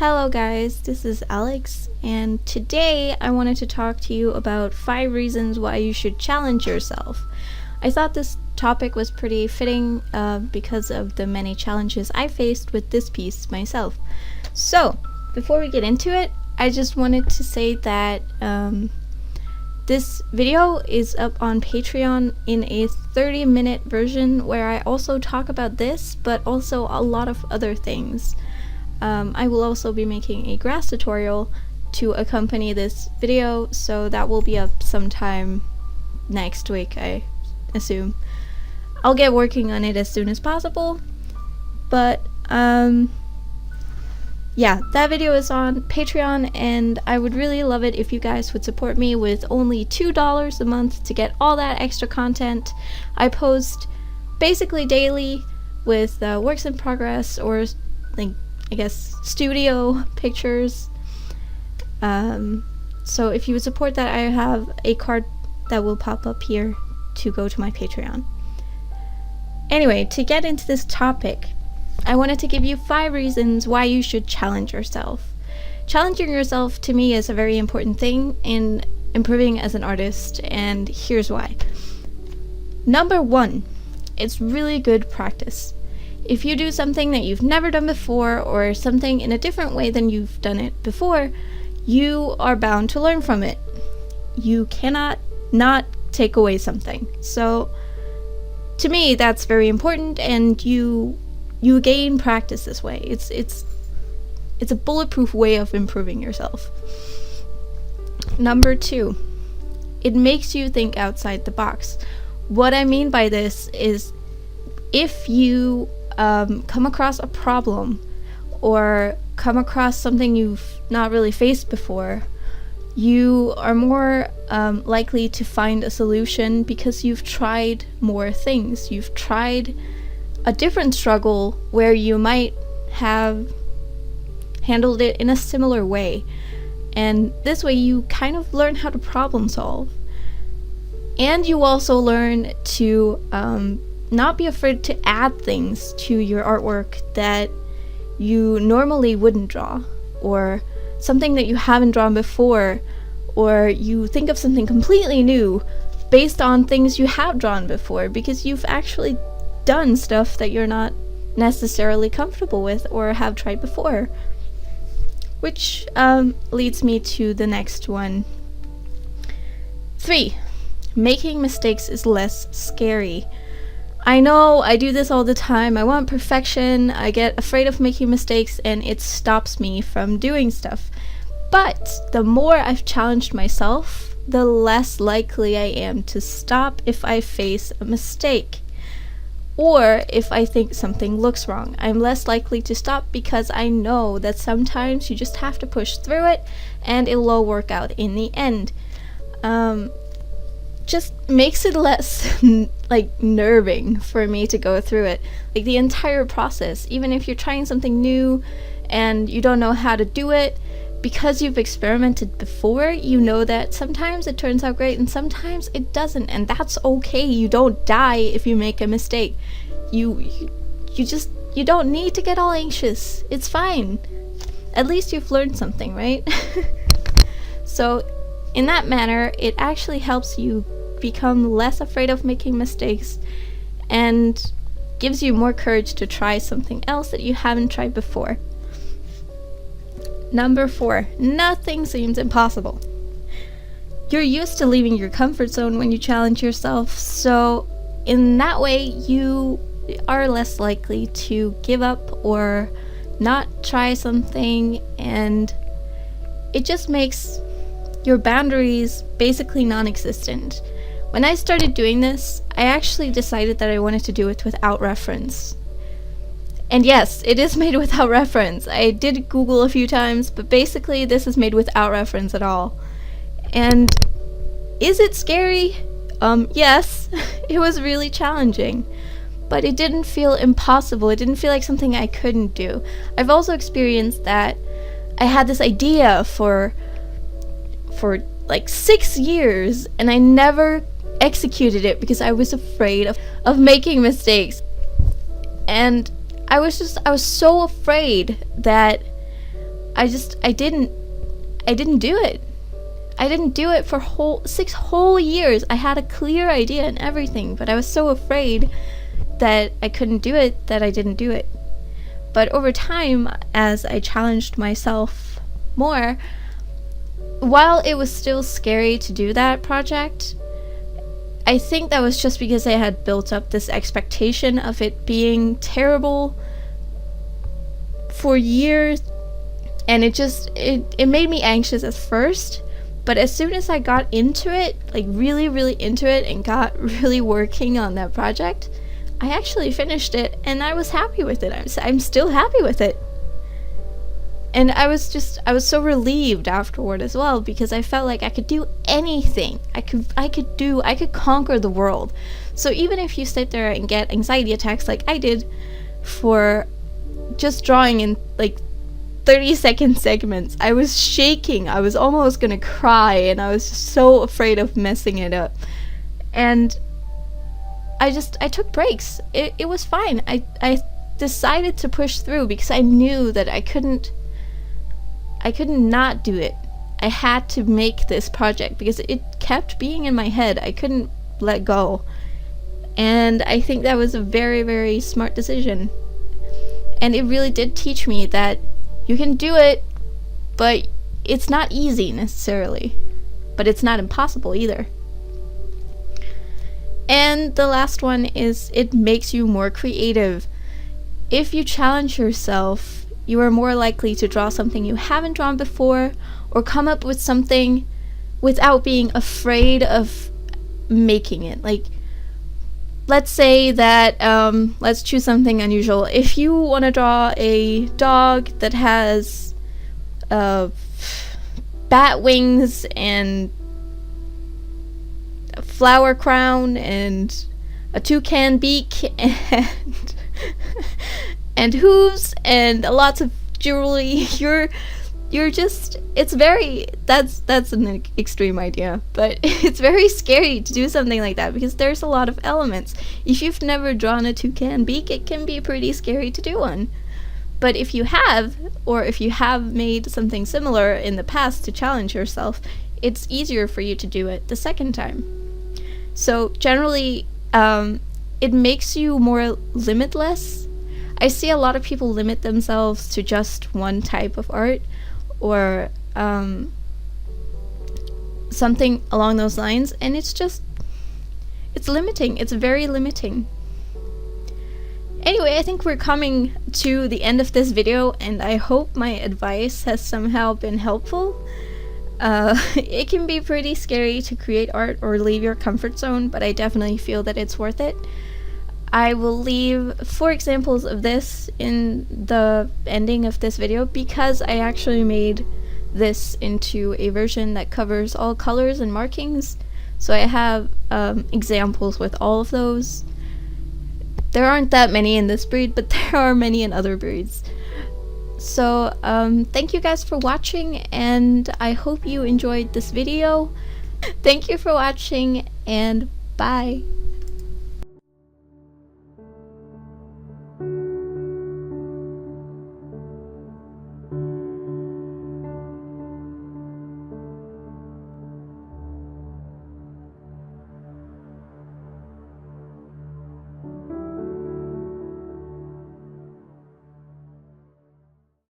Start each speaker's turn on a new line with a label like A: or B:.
A: Hello guys, this is Alex, and today I wanted to talk to you about 5 reasons why you should challenge yourself. I thought this topic was pretty fitting because of the many challenges I faced with this piece myself. So, before we get into it, I just wanted to say that this video is up on Patreon in a 30-minute version where I also talk about this, but also a lot of other things. I will also be making a grass tutorial to accompany this video, so that will be up sometime next week, I assume. I'll get working on it as soon as possible, but yeah, that video is on Patreon, and I would really love it if you guys would support me with only $2 a month to get all that extra content. I post basically daily with works in progress or like I guess studio pictures. So if you would support that, I have a card that will pop up here to go to my Patreon. Anyway, to get into this topic, I wanted to give you 5 reasons why you should challenge yourself. Challenging yourself to me is a very important thing in improving as an artist, and here's why. Number 1, it's really good practice. If you do something that you've never done before, or something in a different way than you've done it before, you are bound to learn from it. You cannot not take away something. So, to me, that's very important, and you gain practice this way. It's a bulletproof way of improving yourself. Number 2, it makes you think outside the box. What I mean by this is, if you come across a problem or come across something you've not really faced before, you are more likely to find a solution because you've tried more things. You've tried a different struggle where you might have handled it in a similar way, and this way you kind of learn how to problem solve. And you also learn to not be afraid to add things to your artwork that you normally wouldn't draw, or something that you haven't drawn before, or you think of something completely new based on things you have drawn before, because you've actually done stuff that you're not necessarily comfortable with or have tried before. Which leads me to the next one. 3, making mistakes is less scary. I know I do this all the time. I want perfection, I get afraid of making mistakes, and it stops me from doing stuff. But the more I've challenged myself, the less likely I am to stop if I face a mistake. Or if I think something looks wrong, I'm less likely to stop because I know that sometimes you just have to push through it and it'll all work out in the end. Just makes it less nerving for me to go through it. Like the entire process, even if you're trying something new and you don't know how to do it, because you've experimented before, you know that sometimes it turns out great and sometimes it doesn't, and that's okay. You don't die if you make a mistake. You don't need to get all anxious. It's fine. At least you've learned something, right? So in that manner, it actually helps you become less afraid of making mistakes and gives you more courage to try something else that you haven't tried before. Number 4, nothing seems impossible. You're used to leaving your comfort zone when you challenge yourself, so in that way you are less likely to give up or not try something, and it just makes your boundaries basically non-existent. When I started doing this, I actually decided that I wanted to do it without reference. And yes, it is made without reference. I did Google a few times, but basically this is made without reference at all. And is it scary? Yes, it was really challenging. But it didn't feel impossible. It didn't feel like something I couldn't do. I've also experienced that I had this idea for like 6 years, and I never executed it because I was afraid of making mistakes. And I was so afraid that I didn't do it. I didn't do it for 6 whole years. I had a clear idea and everything, but I was so afraid that I couldn't do it that I didn't do it. But over time, as I challenged myself more, while it was still scary to do that project, I think that was just because I had built up this expectation of it being terrible for years, and it made me anxious at first. But as soon as I got into it, like really into it, and got really working on that project, I actually finished it and I was happy with it. I'm still happy with it. And I was so relieved afterward as well, because I felt like I could do anything. I could conquer the world. So even if you sit there and get anxiety attacks like I did for just drawing in like 30-second segments, I was shaking. I was almost gonna cry, and I was just so afraid of messing it up. And I took breaks. It was fine. I decided to push through because I knew that I couldn't not do it. I had to make this project because it kept being in my head. I couldn't let go. And I think that was a very, very smart decision. And it really did teach me that you can do it, but it's not easy necessarily. But it's not impossible either. And the last one is, it makes you more creative. If you challenge yourself, you are more likely to draw something you haven't drawn before, or come up with something without being afraid of making it. Like, let's say that, let's choose something unusual. If you want to draw a dog that has bat wings and a flower crown and a toucan beak and and hooves and lots of jewelry, you're just, it's very, that's an extreme idea, but it's very scary to do something like that because there's a lot of elements. If you've never drawn a toucan beak, it can be pretty scary to do one. But if you have, or if you have made something similar in the past to challenge yourself, it's easier for you to do it the second time. So generally, it makes you more limitless. I see a lot of people limit themselves to just one type of art, or something along those lines, and it's limiting. It's very limiting. Anyway, I think we're coming to the end of this video, and I hope my advice has somehow been helpful. It can be pretty scary to create art or leave your comfort zone, but I definitely feel that it's worth it. I will leave 4 examples of this in the ending of this video because I actually made this into a version that covers all colors and markings. So I have examples with all of those. There aren't that many in this breed, but there are many in other breeds. So thank you guys for watching, and I hope you enjoyed this video. Thank you for watching, and bye.